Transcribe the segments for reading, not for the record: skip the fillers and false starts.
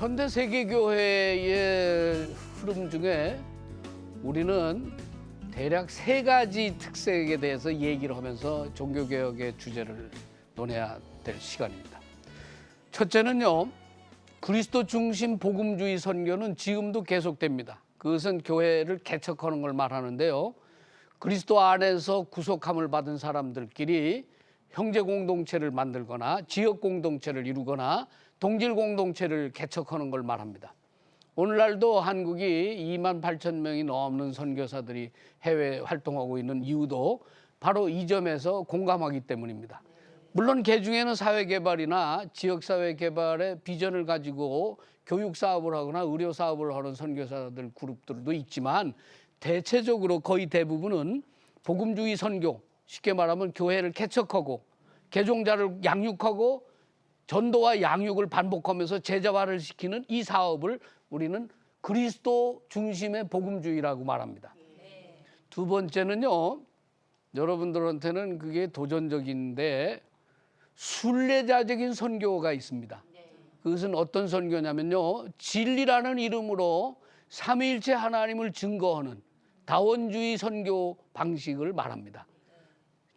현대 세계교회의 흐름 중에 우리는 대략 세 가지 특색에 대해서 얘기를 하면서 종교개혁의 주제를 논해야 될 시간입니다. 첫째는요, 그리스도 중심 복음주의 선교는 지금도 계속됩니다. 그것은 교회를 개척하는 걸 말하는데요. 그리스도 안에서 구속함을 받은 사람들끼리 형제 공동체를 만들거나 지역 공동체를 이루거나 동질 공동체를 개척하는 걸 말합니다. 오늘날도 한국이 2만 8천 명이 넘는 선교사들이 해외 활동하고 있는 이유도 바로 이 점에서 공감하기 때문입니다. 물론 개중에는 사회개발이나 지역사회개발의 비전을 가지고 교육사업을 하거나 의료사업을 하는 선교사들 그룹들도 있지만 대체적으로 거의 대부분은 복음주의 선교, 쉽게 말하면 교회를 개척하고 개종자를 양육하고 전도와 양육을 반복하면서 제자화를 시키는 이 사업을 우리는 그리스도 중심의 복음주의라고 말합니다. 두 번째는요, 여러분들한테는 그게 도전적인데 순례자적인 선교가 있습니다. 그것은 어떤 선교냐면요, 진리라는 이름으로 삼위일체 하나님을 증거하는 다원주의 선교 방식을 말합니다.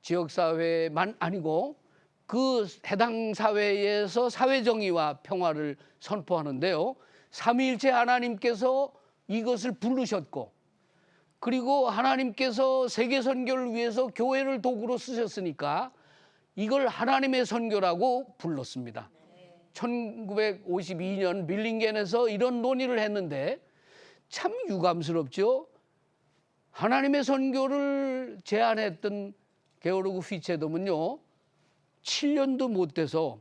지역사회만 아니고 그 해당 사회에서 사회정의와 평화를 선포하는데요. 삼위일체 하나님께서 이것을 부르셨고, 그리고 하나님께서 세계 선교를 위해서 교회를 도구로 쓰셨으니까 이걸 하나님의 선교라고 불렀습니다. 1952년 밀링겐에서 이런 논의를 했는데 참 유감스럽죠. 하나님의 선교를 제안했던 게오르그 휘체덤은요, 7년도 못 돼서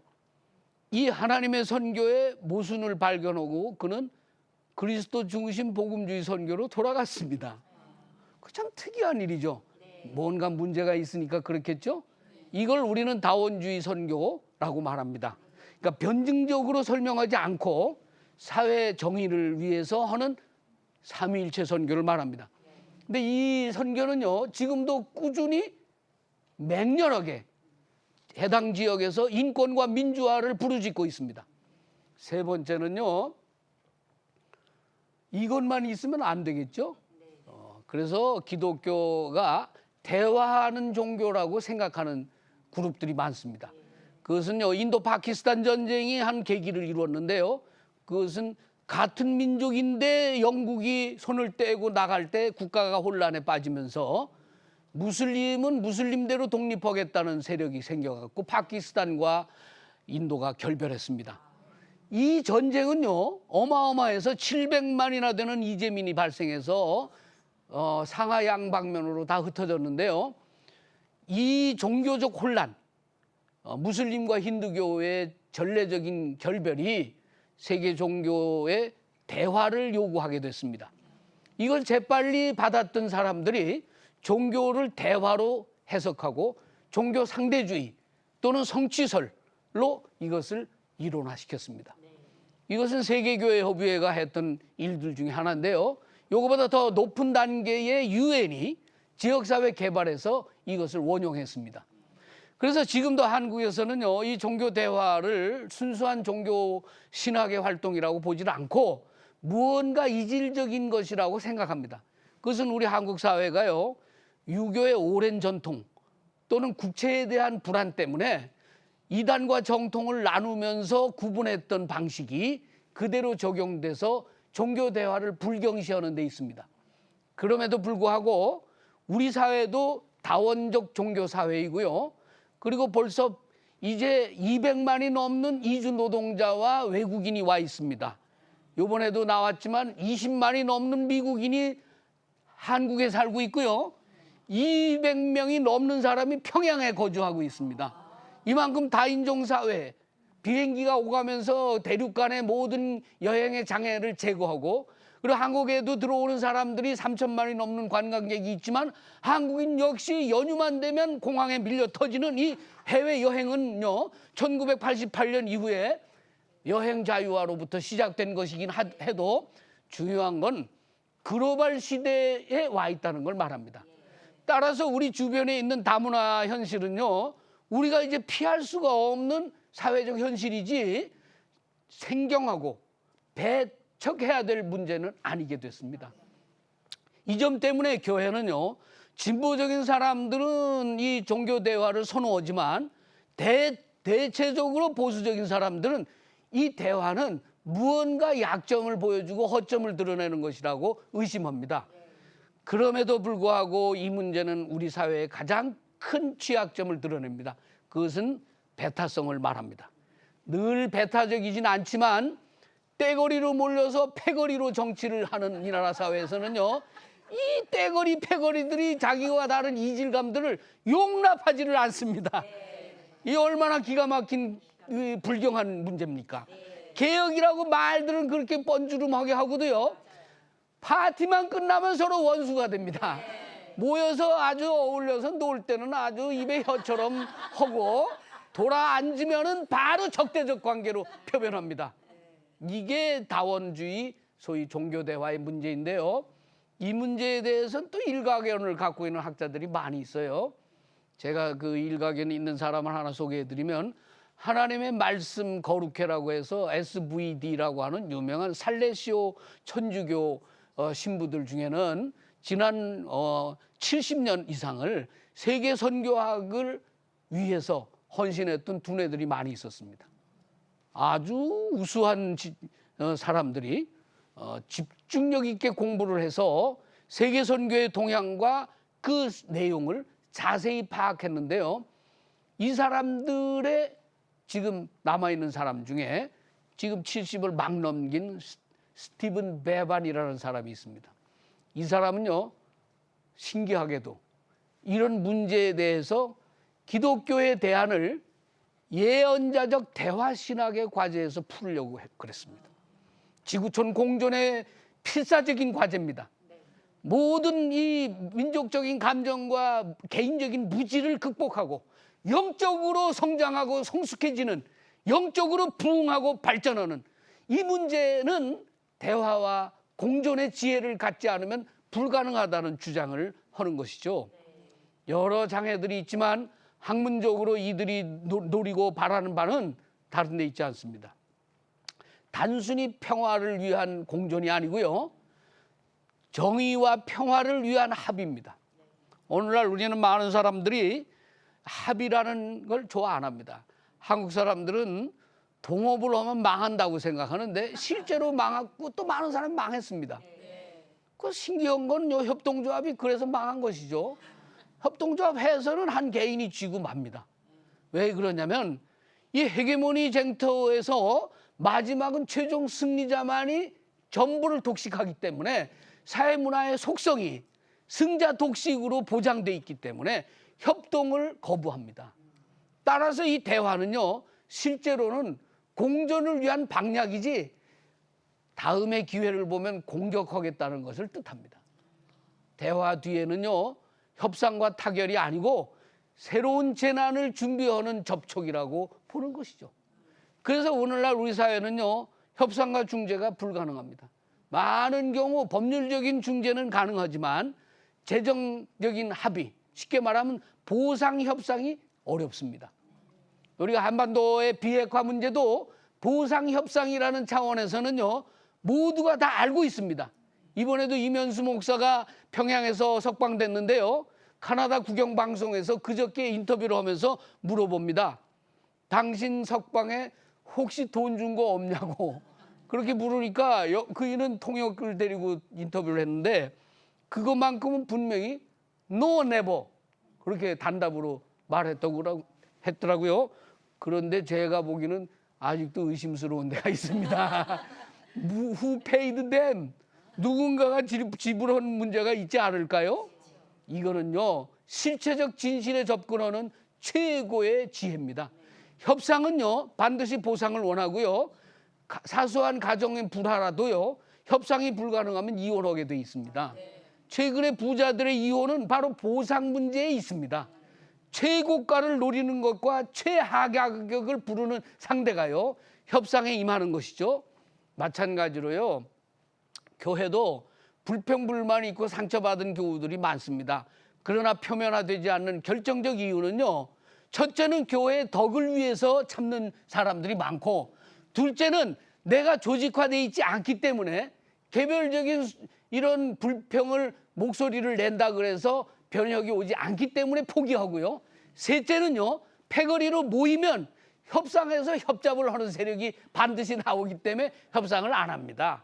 이 하나님의 선교의 모순을 발견하고 그는 그리스도 중심 복음주의 선교로 돌아갔습니다. 그 참 특이한 일이죠. 뭔가 문제가 있으니까 그렇겠죠. 이걸 우리는 다원주의 선교라고 말합니다. 그러니까 변증적으로 설명하지 않고 사회 정의를 위해서 하는 삼위일체 선교를 말합니다. 근데 이 선교는요, 지금도 꾸준히 맹렬하게 해당 지역에서 인권과 민주화를 부르짖고 있습니다. 세 번째는요, 이것만 있으면 안 되겠죠. 그래서 기독교가 대화하는 종교라고 생각하는 그룹들이 많습니다. 그것은요, 인도 파키스탄 전쟁이 한 계기를 이루었는데요. 그것은 같은 민족인데 영국이 손을 떼고 나갈 때 국가가 혼란에 빠지면서 무슬림은 무슬림대로 독립하겠다는 세력이 생겨갖고 파키스탄과 인도가 결별했습니다. 이 전쟁은요, 어마어마해서 700만이나 되는 이재민이 발생해서 상하 양방면으로 다 흩어졌는데요. 이 종교적 혼란, 무슬림과 힌두교의 전례적인 결별이 세계 종교의 대화를 요구하게 됐습니다. 이걸 재빨리 받았던 사람들이 종교를 대화로 해석하고 종교 상대주의 또는 성취설로 이것을 이론화시켰습니다. 이것은 세계교회협의회가 했던 일들 중에 하나인데요. 이거보다 더 높은 단계의 유엔이 지역사회 개발에서 이것을 원용했습니다. 그래서 지금도 한국에서는요, 이 종교 대화를 순수한 종교 신학의 활동이라고 보질 않고 무언가 이질적인 것이라고 생각합니다. 그것은 우리 한국 사회가요, 유교의 오랜 전통 또는 국체에 대한 불안 때문에 이단과 정통을 나누면서 구분했던 방식이 그대로 적용돼서 종교 대화를 불경시하는 데 있습니다. 그럼에도 불구하고 우리 사회도 다원적 종교 사회이고요. 그리고 벌써 이제 200만이 넘는 이주 노동자와 외국인이 와 있습니다. 이번에도 나왔지만 20만이 넘는 미국인이 한국에 살고 있고요. 200명이 넘는 사람이 평양에 거주하고 있습니다. 이만큼 다인종 사회, 비행기가 오가면서 대륙 간의 모든 여행의 장애를 제거하고, 그리고 한국에도 들어오는 사람들이 3천만이 넘는 관광객이 있지만 한국인 역시 연휴만 되면 공항에 밀려 터지는 이 해외 여행은요, 1988년 이후에 여행 자유화로부터 시작된 것이긴 해도 중요한 건 글로벌 시대에 와 있다는 걸 말합니다. 따라서 우리 주변에 있는 다문화 현실은요, 우리가 이제 피할 수가 없는 사회적 현실이지 생경하고 배척해야 될 문제는 아니게 됐습니다. 이 점 때문에 교회는요, 진보적인 사람들은 이 종교 대화를 선호하지만 대체적으로 보수적인 사람들은 이 대화는 무언가 약점을 보여주고 허점을 드러내는 것이라고 의심합니다. 그럼에도 불구하고 이 문제는 우리 사회의 가장 큰 취약점을 드러냅니다. 그것은 배타성을 말합니다. 늘 배타적이진 않지만 떼거리로 몰려서 패거리로 정치를 하는 이 나라 사회에서는요, 이 떼거리 패거리들이 자기와 다른 이질감들을 용납하지를 않습니다. 이 얼마나 기가 막힌 불경한 문제입니까? 개혁이라고 말들은 그렇게 뻔주름하게 하고도요, 파티만 끝나면 서로 원수가 됩니다. 모여서 아주 어울려서 놀 때는 아주 입에 혀처럼 하고 돌아앉으면은 바로 적대적 관계로 표변합니다. 이게 다원주의, 소위 종교대화의 문제인데요. 이 문제에 대해서는 또 일가견을 갖고 있는 학자들이 많이 있어요. 제가 그 일가견이 있는 사람을 하나 소개해드리면, 하나님의 말씀 거룩회라고 해서 SVD라고 하는 유명한 살레시오 천주교 신부들 중에는 지난 70년 이상을 세계 선교학을 위해서 헌신했던 두뇌들이 많이 있었습니다. 아주 우수한 사람들이 집중력 있게 공부를 해서 세계 선교의 동향과 그 내용을 자세히 파악했는데요. 이 사람들의 지금 남아있는 사람 중에 지금 70을 막 넘긴 스티븐 베반이라는 사람이 있습니다. 이 사람은요, 신기하게도 이런 문제에 대해서 기독교의 대안을 예언자적 대화신학의 과제에서 풀으려고 그랬습니다. 지구촌 공존의 필사적인 과제입니다. 모든 이 민족적인 감정과 개인적인 무지를 극복하고 영적으로 성장하고 성숙해지는, 영적으로 부흥하고 발전하는 이 문제는 대화와 공존의 지혜를 갖지 않으면 불가능하다는 주장을 하는 것이죠. 여러 장애들이 있지만 학문적으로 이들이 노리고 바라는 바는 다른 데 있지 않습니다. 단순히 평화를 위한 공존이 아니고요, 정의와 평화를 위한 합의입니다. 오늘날 우리는 많은 사람들이 합의라는 걸 좋아 안 합니다. 한국 사람들은 동업을 하면 망한다고 생각하는데 실제로 망하고 또 많은 사람이 망했습니다. 그 신기한 건 협동조합이 그래서 망한 것이죠. 협동조합 해서는 한 개인이 쥐고 맙니다. 왜 그러냐면 이 헤게모니 쟁터에서 마지막은 최종 승리자만이 전부를 독식하기 때문에 사회문화의 속성이 승자 독식으로 보장돼 있기 때문에 협동을 거부합니다. 따라서 이 대화는요, 실제로는 공존을 위한 방략이지 다음의 기회를 보면 공격하겠다는 것을 뜻합니다. 대화 뒤에는요, 협상과 타결이 아니고 새로운 재난을 준비하는 접촉이라고 보는 것이죠. 그래서 오늘날 우리 사회는요, 협상과 중재가 불가능합니다. 많은 경우 법률적인 중재는 가능하지만 재정적인 합의, 쉽게 말하면 보상 협상이 어렵습니다. 우리가 한반도의 비핵화 문제도 보상 협상이라는 차원에서는요, 모두가 다 알고 있습니다. 이번에도 이면수 목사가 평양에서 석방됐는데요, 카나다 국영방송에서 그저께 인터뷰를 하면서 물어봅니다. 당신 석방에 혹시 돈 준 거 없냐고 그렇게 물으니까 그이는 통역을 데리고 인터뷰를 했는데 그것만큼은 분명히 no never 그렇게 단답으로 말했더라고요. 그런데 제가 보기에는 아직도 의심스러운 데가 있습니다. Who paid them? 누군가가 지불한 문제가 있지 않을까요? 이거는요, 실체적 진실에 접근하는 최고의 지혜입니다. 협상은요, 반드시 보상을 원하고요, 사소한 가정의 불화라도요, 협상이 불가능하면 이혼하게 돼 있습니다. 최근에 부자들의 이혼은 바로 보상 문제에 있습니다. 최고가를 노리는 것과 최하가격을 부르는 상대가요, 협상에 임하는 것이죠. 마찬가지로요, 교회도 불평불만이 있고 상처받은 교우들이 많습니다. 그러나 표면화되지 않는 결정적 이유는요, 첫째는 교회의 덕을 위해서 참는 사람들이 많고, 둘째는 내가 조직화되어 있지 않기 때문에 개별적인 이런 불평을 목소리를 낸다 그래서 변혁이 오지 않기 때문에 포기하고요. 셋째는요, 패거리로 모이면 협상해서 협잡을 하는 세력이 반드시 나오기 때문에 협상을 안 합니다.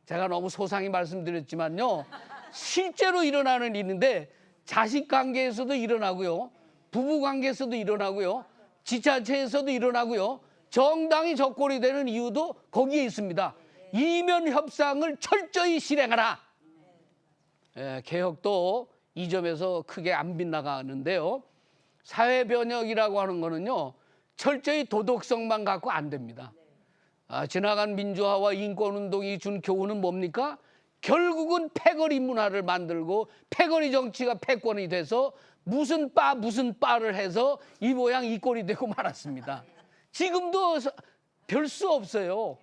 제가 너무 소상히 말씀드렸지만요, 실제로 일어나는 일인데 자식 관계에서도 일어나고요, 부부 관계에서도 일어나고요, 지자체에서도 일어나고요, 정당이 적골이 되는 이유도 거기에 있습니다. 이면 협상을 철저히 실행하라. 개혁도 이 점에서 크게 안 빗나가는데요. 사회 변혁이라고 하는 거는요, 철저히 도덕성만 갖고 안 됩니다. 지나간 민주화와 인권운동이 준 교훈은 뭡니까? 결국은 패거리 문화를 만들고 패거리 정치가 패권이 돼서 무슨 빠를 해서 이 모양 이 꼴이 되고 말았습니다. 지금도 별 수 없어요.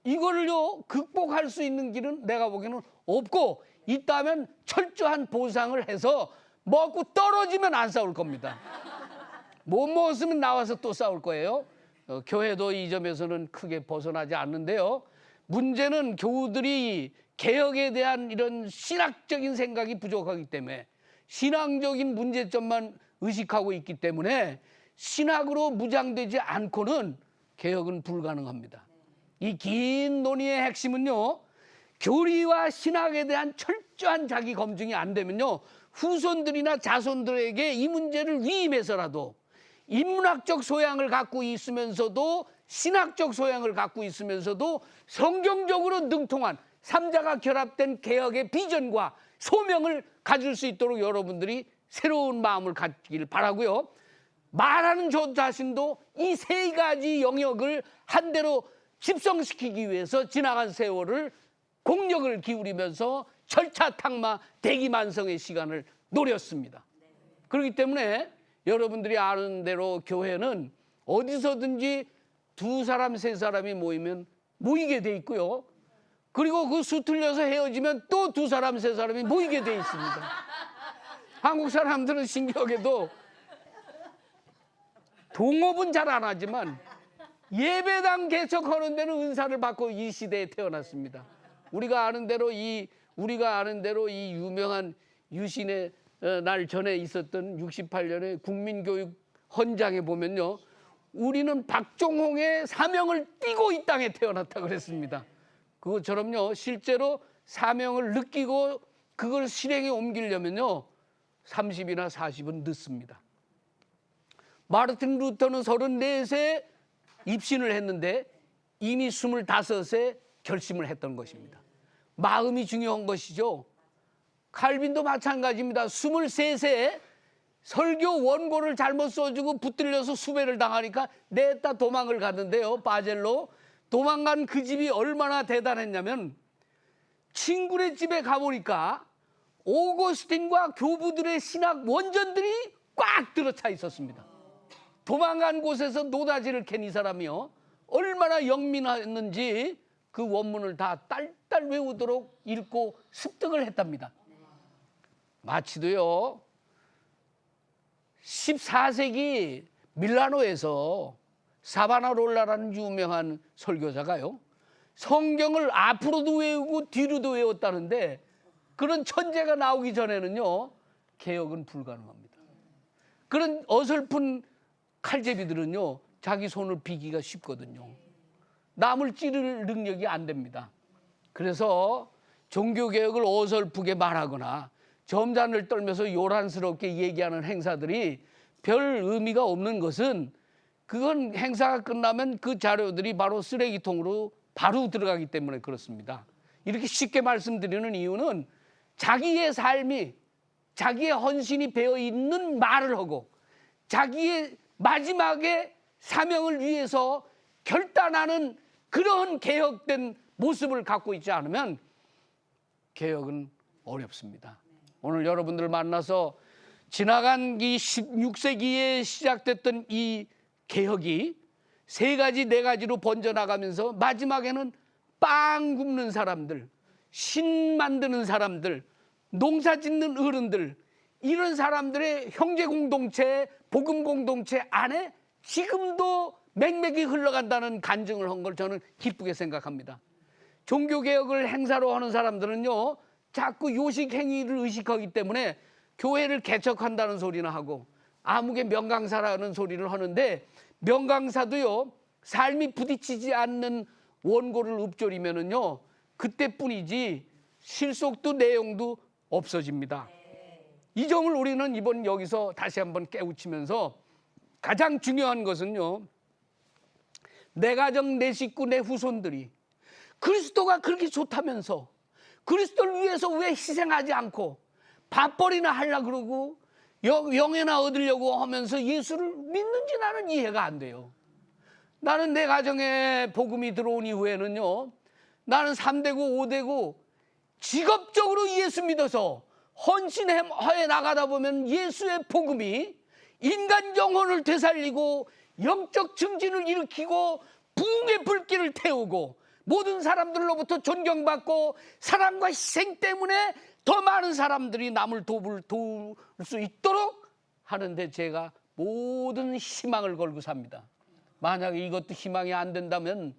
이걸요 극복할 수 있는 길은 내가 보기에는 없고, 있다면 철저한 보상을 해서 먹고 떨어지면 안 싸울 겁니다. 못 먹었으면 나와서 또 싸울 거예요. 교회도 이 점에서는 크게 벗어나지 않는데요. 문제는 교우들이 개혁에 대한 이런 신학적인 생각이 부족하기 때문에, 신앙적인 문제점만 의식하고 있기 때문에 신학으로 무장되지 않고는 개혁은 불가능합니다. 이 긴 논의의 핵심은요, 교리와 신학에 대한 철저한 자기 검증이 안 되면요, 후손들이나 자손들에게 이 문제를 위임해서라도 인문학적 소양을 갖고 있으면서도 신학적 소양을 갖고 있으면서도 성경적으로 능통한 삼자가 결합된 개혁의 비전과 소명을 가질 수 있도록 여러분들이 새로운 마음을 갖기를 바라고요. 말하는 저 자신도 이 세 가지 영역을 한대로 집성시키기 위해서 지나간 세월을 공력을 기울이면서 절차탁마 대기만성의 시간을 노렸습니다. 그렇기 때문에 여러분들이 아는 대로 교회는 어디서든지 두 사람 세 사람이 모이면 모이게 돼 있고요, 그리고 그 수틀려서 헤어지면 또 두 사람 세 사람이 모이게 돼 있습니다. 한국 사람들은 신기하게도 동업은 잘 안 하지만 예배당 개척하는 데는 은사를 받고 이 시대에 태어났습니다. 우리가 아는 대로 이 유명한 유신의 날 전에 있었던 68년의 국민교육 헌장에 보면요, 우리는 박종홍의 사명을 띠고 이 땅에 태어났다 그랬습니다. 그것처럼요, 실제로 사명을 느끼고 그걸 실행에 옮기려면요 30이나 40은 늦습니다. 마르틴 루터는 34세 입신을 했는데 이미 25세 결심을 했던 것입니다. 마음이 중요한 것이죠. 칼빈도 마찬가지입니다. 23세에 설교 원고를 잘못 써주고 붙들려서 수배를 당하니까 냈다 도망을 갔는데요, 바젤로. 도망간 그 집이 얼마나 대단했냐면, 친구네 집에 가보니까 오거스틴과 교부들의 신학 원전들이 꽉 들어차 있었습니다. 도망간 곳에서 노다지를 캔 이 사람이요, 얼마나 영민했는지 그 원문을 다 딸딸 외우도록 읽고 습득을 했답니다. 마치도요, 14세기 밀라노에서 사바나롤라라는 유명한 설교자가요, 성경을 앞으로도 외우고 뒤로도 외웠다는데, 그런 천재가 나오기 전에는요 개혁은 불가능합니다. 그런 어설픈 칼제비들은요 자기 손을 비기가 쉽거든요. 남을 찌를 능력이 안 됩니다. 그래서 종교개혁을 어설프게 말하거나 점잔을 떨면서 요란스럽게 얘기하는 행사들이 별 의미가 없는 것은, 그건 행사가 끝나면 그 자료들이 바로 쓰레기통으로 바로 들어가기 때문에 그렇습니다. 이렇게 쉽게 말씀드리는 이유는 자기의 삶이, 자기의 헌신이 배어 있는 말을 하고 자기의 마지막에 사명을 위해서 결단하는 그런 개혁된 모습을 갖고 있지 않으면 개혁은 어렵습니다. 오늘 여러분들 만나서 지나간 이 16세기에 시작됐던 이 개혁이 세 가지, 네 가지로 번져나가면서 마지막에는 빵 굽는 사람들, 신 만드는 사람들, 농사 짓는 어른들, 이런 사람들의 형제 공동체, 복음 공동체 안에 지금도 맹맥이 흘러간다는 간증을 한 걸 저는 기쁘게 생각합니다. 종교개혁을 행사로 하는 사람들은요, 자꾸 요식 행위를 의식하기 때문에 교회를 개척한다는 소리나 하고 아무개 명강사라는 소리를 하는데, 명강사도요, 삶이 부딪히지 않는 원고를 읊조리면은요, 그때뿐이지 실속도 내용도 없어집니다. 이 점을 우리는 이번 여기서 다시 한번 깨우치면서, 가장 중요한 것은요, 내 가정, 내 식구, 내 후손들이 그리스도가 그렇게 좋다면서 그리스도를 위해서 왜 희생하지 않고 밥벌이나 하려고 그러고 영예나 얻으려고 하면서 예수를 믿는지 나는 이해가 안 돼요. 나는 내 가정에 복음이 들어온 이후에는요, 나는 3대고 5대고 직업적으로 예수 믿어서 헌신해 나가다 보면 예수의 복음이 인간 영혼을 되살리고 영적 증진을 일으키고 부흥의 불길을 태우고 모든 사람들로부터 존경받고 사랑과 희생 때문에 더 많은 사람들이 남을 도울 수 있도록 하는데 제가 모든 희망을 걸고 삽니다. 만약에 이것도 희망이 안 된다면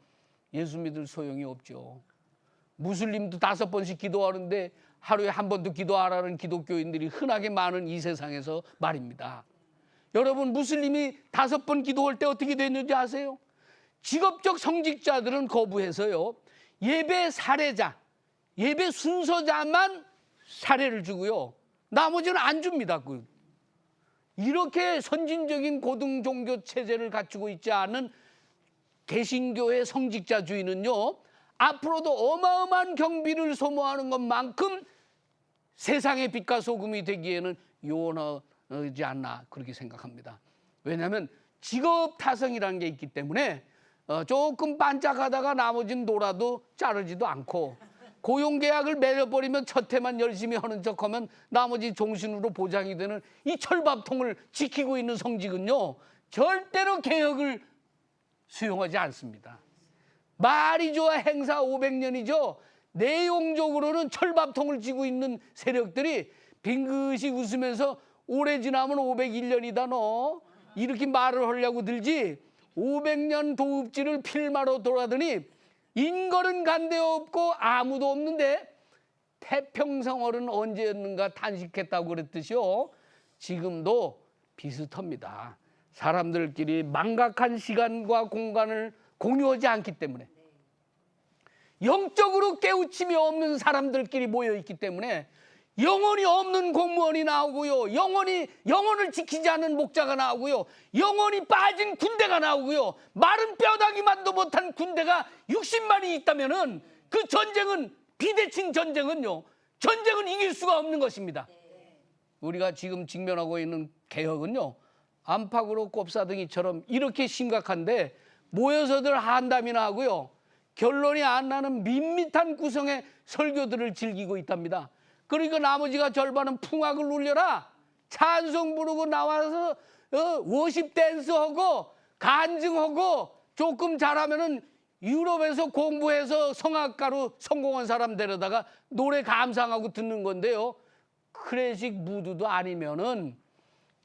예수 믿을 소용이 없죠. 무슬림도 5번씩 기도하는데 하루에 한 번도 기도하라는 기독교인들이 흔하게 많은 이 세상에서 말입니다. 여러분, 무슬림이 5번 기도할 때 어떻게 됐는지 아세요? 직업적 성직자들은 거부해서요, 예배 사례자, 예배 순서자만 사례를 주고요, 나머지는 안 줍니다. 이렇게 선진적인 고등 종교 체제를 갖추고 있지 않은 개신교의 성직자주의는요, 앞으로도 어마어마한 경비를 소모하는 것만큼 세상의 빛과 소금이 되기에는 요원하지 않나, 그렇게 생각합니다. 왜냐하면 직업 타성이라는 게 있기 때문에 조금 반짝하다가 나머지는 놀아도 자르지도 않고, 고용계약을 맺어버리면 첫 해만 열심히 하는 척하면 나머지 종신으로 보장이 되는 이 철밥통을 지키고 있는 성직은요, 절대로 개혁을 수용하지 않습니다. 말이 좋아 행사 500년이죠. 내용적으로는 철밥통을 쥐고 있는 세력들이 빙긋이 웃으면서 오래 지나면 501년이다 너, 이렇게 말을 하려고 들지, 500년 도읍지를 필마로 돌아더니 인걸은 간데 없고 아무도 없는데 태평성어는 언제였는가 탄식했다고 그랬듯이요, 지금도 비슷합니다. 사람들끼리 망각한 시간과 공간을 공유하지 않기 때문에, 영적으로 깨우침이 없는 사람들끼리 모여있기 때문에 영혼이 없는 공무원이 나오고요, 영혼을 지키지 않는 목자가 나오고요, 영혼이 빠진 군대가 나오고요, 마른 뼈다귀만도 못한 군대가 60만이 있다면은 그 전쟁은, 비대칭 전쟁은요, 전쟁은 이길 수가 없는 것입니다. 우리가 지금 직면하고 있는 개혁은요, 안팎으로 꼽사등이처럼 이렇게 심각한데 모여서들 한담이나 하고요, 결론이 안 나는 밋밋한 구성의 설교들을 즐기고 있답니다. 그러니까 나머지가 절반은 풍악을 울려라, 찬송 부르고 나와서 워십 댄스하고 간증하고 조금 잘하면은 유럽에서 공부해서 성악가로 성공한 사람 데려다가 노래 감상하고 듣는 건데요, 클래식 무드도 아니면은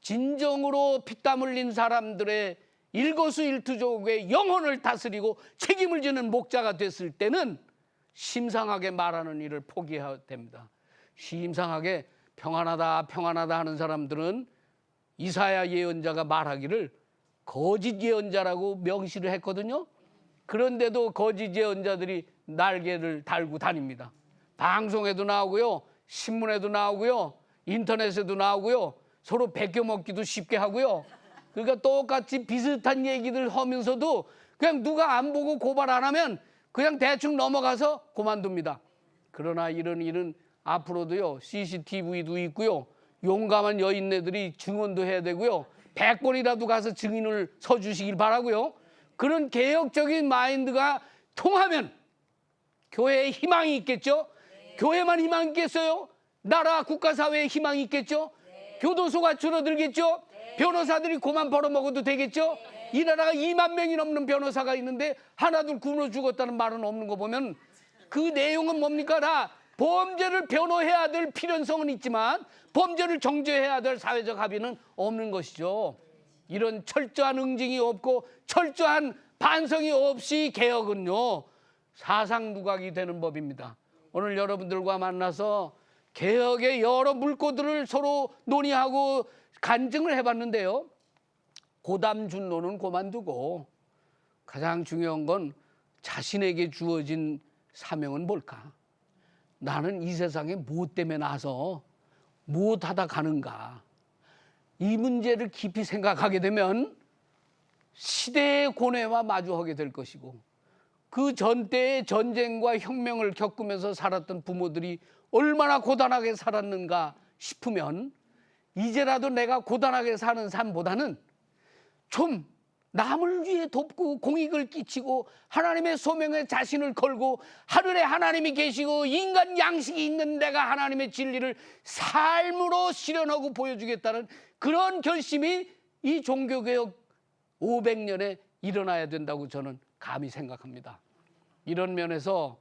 진정으로 피땀 흘린 사람들의 일거수일투족의 영혼을 다스리고 책임을 지는 목자가 됐을 때는 심상하게 말하는 일을 포기해야 됩니다. 심상하게 평안하다 평안하다 하는 사람들은 이사야 예언자가 말하기를 거짓 예언자라고 명시를 했거든요. 그런데도 거짓 예언자들이 날개를 달고 다닙니다. 방송에도 나오고요, 신문에도 나오고요, 인터넷에도 나오고요, 서로 베껴먹기도 쉽게 하고요. 그러니까 똑같이 비슷한 얘기들 하면서도 그냥 누가 안 보고 고발 안 하면 그냥 대충 넘어가서 그만둡니다. 그러나 이런 일은 앞으로도요, CCTV도 있고요, 용감한 여인네들이 증언도 해야 되고요, 100번이라도 가서 증인을 서주시길 바라고요. 그런 개혁적인 마인드가 통하면 교회에 희망이 있겠죠. 교회만 희망이 있겠어요? 나라 국가사회에 희망이 있겠죠. 교도소가 줄어들겠죠. 변호사들이 그만 벌어먹어도 되겠죠. 이 나라가 2만 명이 넘는 변호사가 있는데 하나둘 굶어 죽었다는 말은 없는 거 보면 그 내용은 뭡니까? 다 범죄를 변호해야 될 필연성은 있지만 범죄를 정죄해야 될 사회적 합의는 없는 것이죠. 이런 철저한 응징이 없고 철저한 반성이 없이 개혁은요 사상 누각이 되는 법입니다. 오늘 여러분들과 만나서 개혁의 여러 물꼬들을 서로 논의하고 간증을 해봤는데요. 고담준론은 그만두고 가장 중요한 건 자신에게 주어진 사명은 뭘까? 나는 이 세상에 무엇 때문에 나서 무엇하다 가는가? 이 문제를 깊이 생각하게 되면 시대의 고뇌와 마주하게 될 것이고 그 전때의 전쟁과 혁명을 겪으면서 살았던 부모들이 얼마나 고단하게 살았는가 싶으면 이제라도 내가 고단하게 사는 삶보다는 좀 남을 위해 돕고 공익을 끼치고 하나님의 소명에 자신을 걸고 하늘에 하나님이 계시고 인간 양식이 있는 내가 하나님의 진리를 삶으로 실현하고 보여주겠다는 그런 결심이 이 종교개혁 500년에 일어나야 된다고 저는 감히 생각합니다. 이런 면에서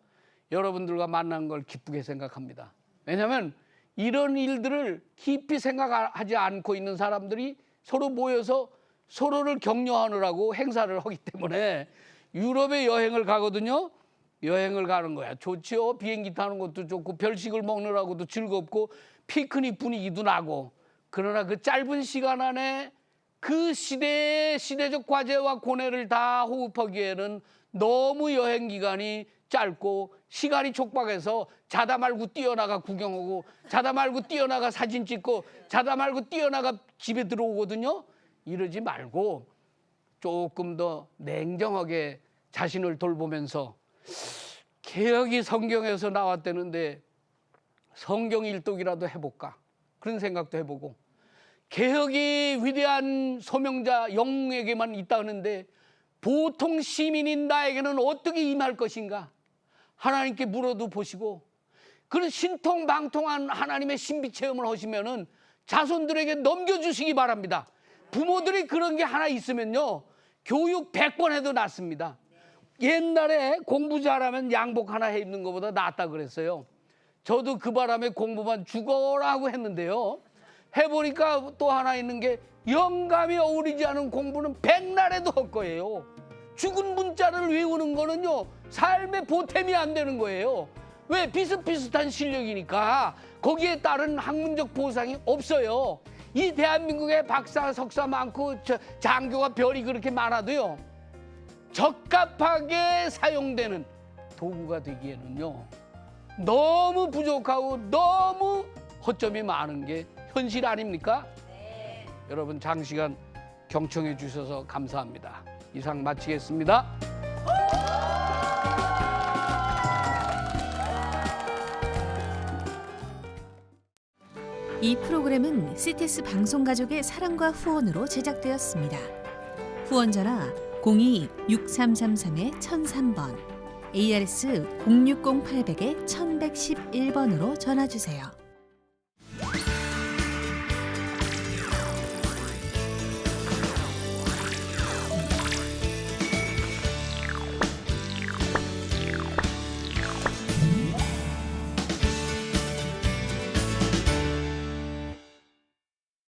여러분들과 만난 걸 기쁘게 생각합니다. 왜냐하면 이런 일들을 깊이 생각하지 않고 있는 사람들이 서로 모여서 서로를 격려하느라고 행사를 하기 때문에 유럽에 여행을 가거든요. 여행을 가는 거야. 좋지요. 비행기 타는 것도 좋고 별식을 먹느라고도 즐겁고 피크닉 분위기도 나고. 그러나 그 짧은 시간 안에 그 시대의 시대적 과제와 고뇌를 다 호흡하기에는 너무 여행 기간이 짧고 시간이 촉박해서 자다 말고 뛰어나가 구경하고 자다 말고 뛰어나가 사진 찍고 자다 말고 뛰어나가 집에 들어오거든요. 이러지 말고 조금 더 냉정하게 자신을 돌보면서 개혁이 성경에서 나왔다는데 성경 일독이라도 해볼까 그런 생각도 해보고 개혁이 위대한 소명자 영웅에게만 있다는데 보통 시민인 나에게는 어떻게 임할 것인가 하나님께 물어도 보시고 그런 신통방통한 하나님의 신비 체험을 하시면은 자손들에게 넘겨주시기 바랍니다. 부모들이 그런 게 하나 있으면요 교육 100번 해도 낫습니다. 옛날에 공부 잘하면 양복 하나 해 입는 것보다 낫다 그랬어요. 저도 그 바람에 공부만 죽어라고 했는데요. 해보니까 또 하나 있는 게 영감이 어우러지지 않은 공부는 백날에도 할 거예요. 죽은 문자를 외우는 거는요 삶의 보탬이 안 되는 거예요. 왜? 비슷비슷한 실력이니까 거기에 따른 학문적 보상이 없어요. 이 대한민국에 박사 석사 많고 장교가 별이 그렇게 많아도요 적합하게 사용되는 도구가 되기에는요 너무 부족하고 너무 허점이 많은 게 현실 아닙니까? 네. 여러분 장시간 경청해 주셔서 감사합니다. 이상 마치겠습니다. 이 프로그램은 CTS 방송가족의 사랑과 후원으로 제작되었습니다. 후원 전화 02-6333-1003번, ARS 060-800-1111번으로 전화 주세요.